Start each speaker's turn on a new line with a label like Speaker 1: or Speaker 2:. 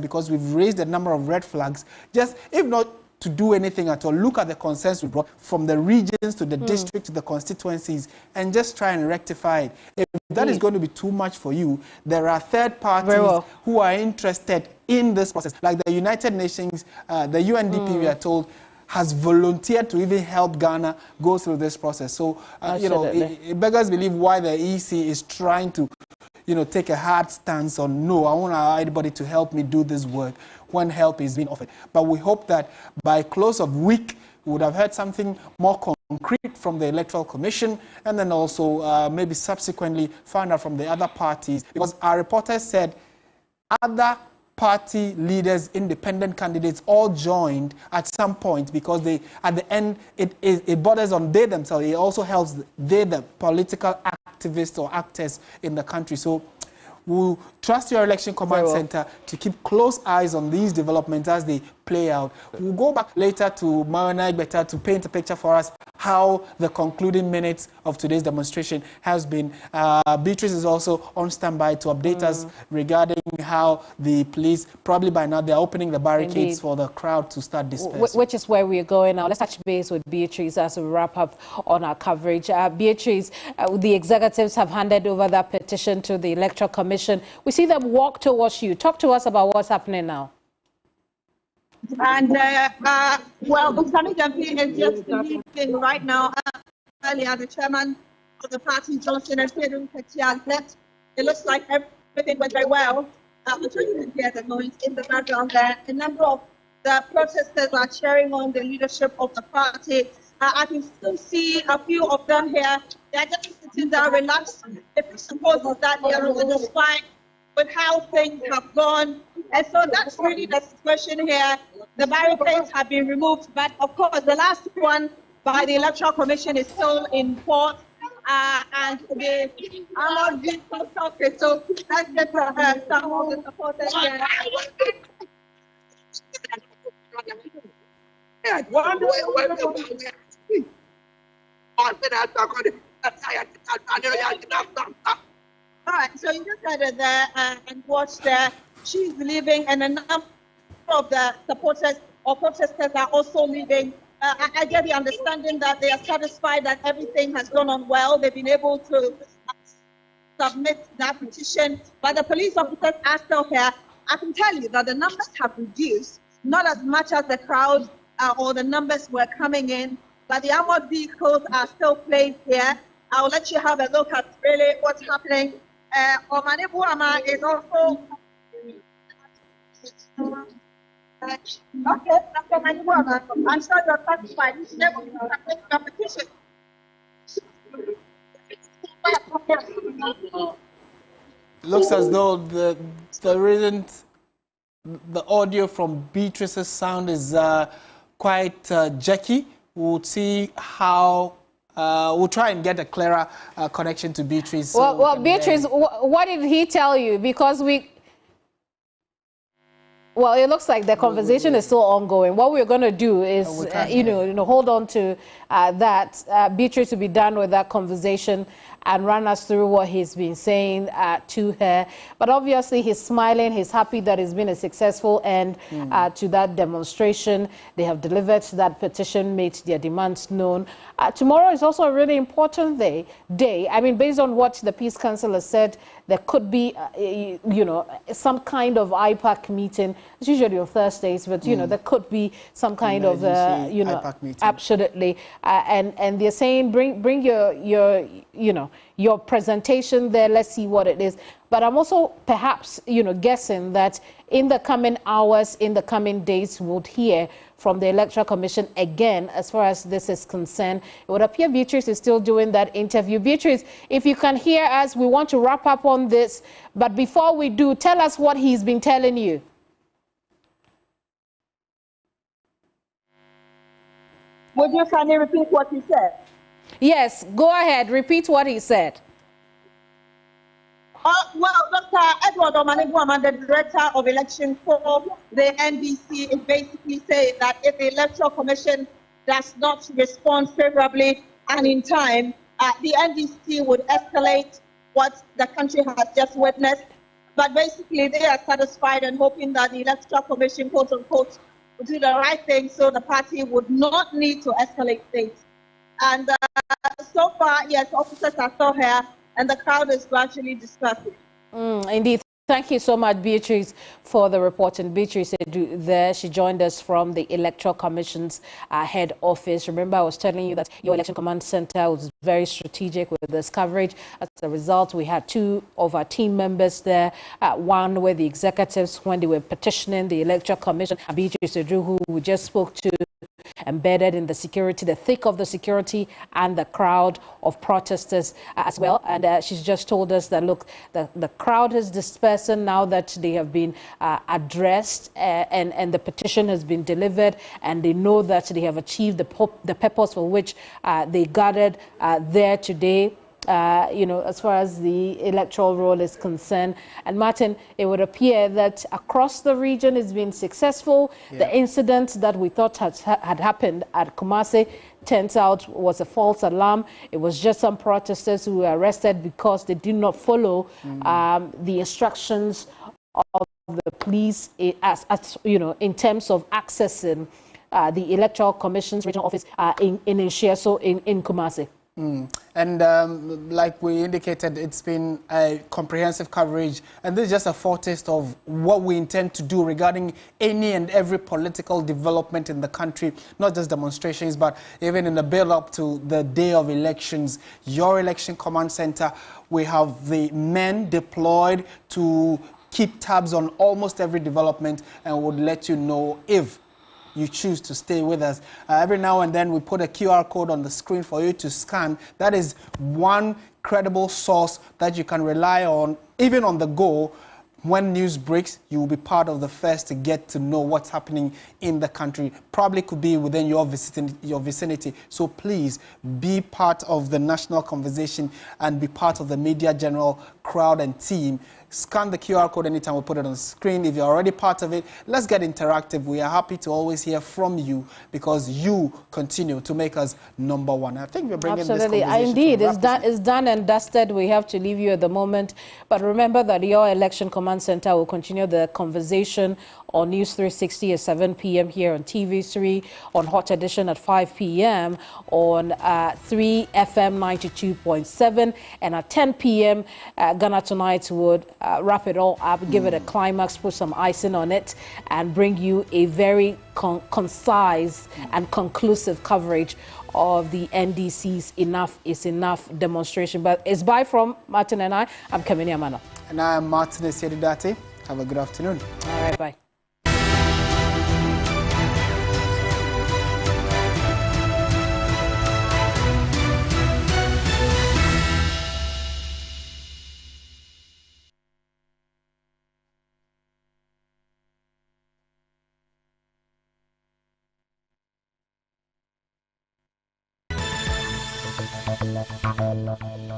Speaker 1: because we've raised a number of red flags. Just, if not to do anything at all, look at the concerns we brought from the regions to the district to the constituencies and just try and rectify it. If that is going to be too much for you, there are third parties who are interested in this process, like the United Nations, the UNDP, we are told, has volunteered to even help Ghana go through this process. So, you know, it beggars believe why the EC is trying to, you know, take a hard stance on, no, I want anybody to help me do this work when help is being offered. But we hope that by close of week, we would have heard something more concrete from the Electoral Commission, and then also maybe subsequently find out from the other parties, because our reporters said other party leaders, independent candidates all joined at some point, because they, at the end, it borders on they themselves. It also helps they, the political activists or actors in the country. So we'll trust your Election Command Center to keep close eyes on these developments as they play out. We'll go back later to Marina Igbeta to paint a picture for us how the concluding minutes of today's demonstration has been. Beatrice is also on standby to update us regarding how the police, probably by now, they're opening the barricades for the crowd to start dispersing. Which
Speaker 2: is where we're going now. Let's touch base with Beatrice as we wrap up on our coverage. Beatrice, the executives have handed over that petition to the Electoral Commission. We see them walk towards you. Talk to us about what's happening now.
Speaker 3: And, well, Usami Jampi is just leaving right now. Earlier, the chairman of the party, Johnson, and Pedro Petia left. It looks like everything went very well. I'm sure you can hear the noise in the background there. A number of the protesters are cheering on the leadership of the party. I can still see a few of them here. They're just sitting down, relaxed. If suppose that they are satisfied with how things have gone. And so that's really the situation here. The barricades have been removed, but of course the last one by the Electoral Commission is still in port, and they are not being consulted. So let's get some of the supporters here. All right, so you just had her there and watched there. She's leaving, and a number of the supporters or protesters are also leaving. I get the understanding that they are satisfied that everything has gone on well. They've been able to submit that petition, but the police officers are still here. I can tell you that the numbers have reduced, not as much as the crowd or the numbers were coming in, but the armored vehicles are still placed here. I'll let you have a look at really what's happening. Omane Buama is also... Okay, I'm sure you're satisfied. Competition.
Speaker 1: Looks as though there isn't the audio from Beatrice's sound is quite jerky. We'll see how we'll try and get a clearer connection to Beatrice.
Speaker 2: Well, Beatrice, what did he tell you? Because well, it looks like the conversation is still ongoing. What we're going to do is, hold on to that. Beatrice will be done with that conversation and run us through what he's been saying to her. But obviously, he's smiling. He's happy that it's been a successful end to that demonstration. They have delivered that petition, made their demands known. Tomorrow is also a really important day. I mean, based on what the Peace Council has said, there could be, some kind of IPAC meeting. It's usually on Thursdays, but, there could be some kind of,
Speaker 1: IPAC meeting.
Speaker 2: Absolutely. And they're saying, bring your presentation there. Let's see what it is. But I'm also perhaps, guessing that in the coming hours, in the coming days, we'll hear from the Electoral Commission again as far as this is concerned. It would appear Beatrice is still doing that interview. Beatrice, if you can hear us, we want to wrap up on this. But before we do, tell us what he's been telling you.
Speaker 3: Would you kindly repeat what he said?
Speaker 2: Yes, go ahead. Repeat what he said.
Speaker 3: Well, Dr. Edward Omane Buama, the Director of Election for the NDC, is basically saying that if the Electoral Commission does not respond favorably and in time, the NDC would escalate what the country has just witnessed. But basically, they are satisfied and hoping that the Electoral Commission, quote unquote, would do the right thing so the party would not need to escalate things. And so far, yes, officers are still here, and the crowd is gradually dispersing.
Speaker 2: Indeed. Thank you so much, Beatrice, for the report. And Beatrice there, she joined us from the Electoral Commission's head office. Remember, I was telling you that your Election Command Center was very strategic with this coverage. As a result, we had two of our team members there. One were the executives when they were petitioning the Electoral Commission, and Beatrice, who we just spoke to, embedded in the security, the thick of the security, and the crowd of protesters as well. And she's just told us that, look, the crowd is dispersing now that they have been addressed and the petition has been delivered, and they know that they have achieved the purpose for which they gathered there today. As far as the electoral roll is concerned. And Martin, it would appear that across the region has been successful. Yeah. The incident that we thought had happened at Kumasi turns out was a false alarm. It was just some protesters who were arrested because they did not follow the instructions of the police as in terms of accessing the Electoral Commission's regional office in Inshiaso in Kumasi.
Speaker 1: And like we indicated, it's been a comprehensive coverage, and this is just a foretaste of what we intend to do regarding any and every political development in the country, not just demonstrations, but even in the build-up to the day of elections. Your Election Command Center, we have the men deployed to keep tabs on almost every development and would let you know if you choose to stay with us. Every now and then we put a QR code on the screen for you to scan. That is one credible source that you can rely on, even on the go. When news breaks, you will be part of the first to get to know what's happening in the country. Probably could be within your vicinity. So please be part of the national conversation and be part of the media general crowd and team. Scan the QR code anytime we put it on the screen. If you're already part of it, let's get interactive. We are happy to always hear from you because you continue to make us number one. I think we're bringing
Speaker 2: Absolutely.
Speaker 1: This conversation.
Speaker 2: Indeed, it's done and dusted. We have to leave you at the moment. But remember that your Election Command Center will continue the conversation on News 360 at 7 p.m. here on TV3, on Hot Edition at 5 p.m., on 3 FM 92.7, and at 10 p.m. Ghana Tonight would wrap it all up, give it a climax, put some icing on it, and bring you a very concise and conclusive coverage of the NDC's Enough is Enough demonstration. But it's bye from Martin and I. I'm Kamini Amano.
Speaker 1: And I am Martin Esiedidate. Have a good afternoon.
Speaker 2: All right, bye.
Speaker 4: La